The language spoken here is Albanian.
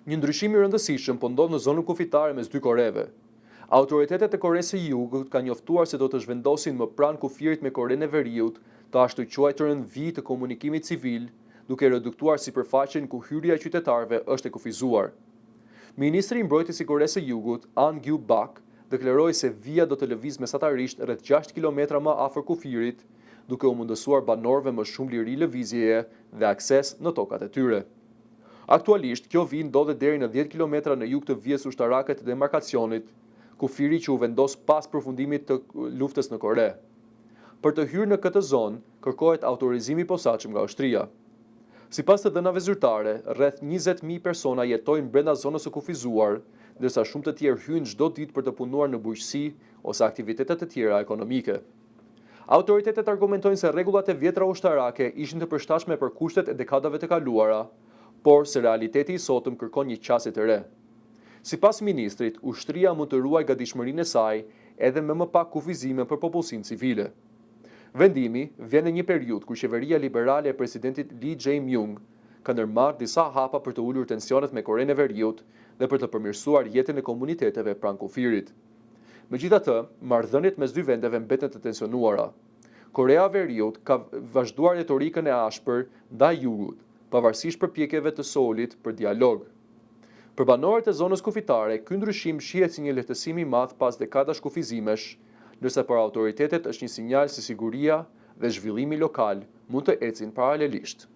Një ndryshim i rëndësishëm po ndodh në zonën kufitare mes dy Koreve. Autoritetet e Koresë së Jugut kanë njoftuar se do të zhvendosin më pranë kufirit me Korenë e Veriut të ashtu quajturën vijë të komunikimit civil, duke reduktuar sipërfaqen ku hyrja e qytetarëve është e kufizuar. Ministri i Mbrojtjes i Koresë së Jugut, An Gyu-bak, deklaroi se vija do të lëviz mesatarisht rreth 6 kilometra më afër kufirit, duke u mundësuar banorëve më shumë liri lëvizjeje dhe akses në tokat e tyre. Aktualisht, kjo vijë ndodhet deri në 10 kilometra në jug të vijës ushtarake të demarkacionit, kufiri që u vendos pas përfundimit të luftës në Kore. Për të hyrë në këtë zonë, kërkohet autorizimi i posaçëm nga ushtria. Sipas të dhënave zyrtare, rreth 20.000 persona jetojnë brenda zonës së kufizuar, ndërsa shumë të tjerë hyjnë çdo ditë për të punuar në bujqësi ose aktivitete të tjera ekonomike. Autoritetet argumentojnë se rregullat e vjetra ushtarake ishin të përshtatshme për kushtet e dekadave të kaluara, por se realiteti i sotëm kërkon një qasje të re. Sipas ministrit, ushtria mund të ruajë gatishmërinë e saj edhe me më pak kufizime për popullsinë civile. Vendimi vjen në një periudhë kur qeveria liberale e presidentit Lee Jae-myung ka ndërmarrë disa hapa për të ulur tensionet me Korenë e Veriut dhe për të përmirësuar jetën e komuniteteve pranë kufirit. Megjithatë, marrëdhëniet mes dy vendeve mbeten të tensionuara. Korea e Veriut ka vazhduar retorikën e ashpër ndaj Jugut, pavarësisht përpjekjeve të Seulit për dialog. Për banorët e zonës kufitare, ky ndryshim shihet si një lehtësim i madh pas dekadash kufizimesh, ndërsa për autoritetet është një sinjal se siguria dhe zhvillimi lokal mund të ecin paralelisht.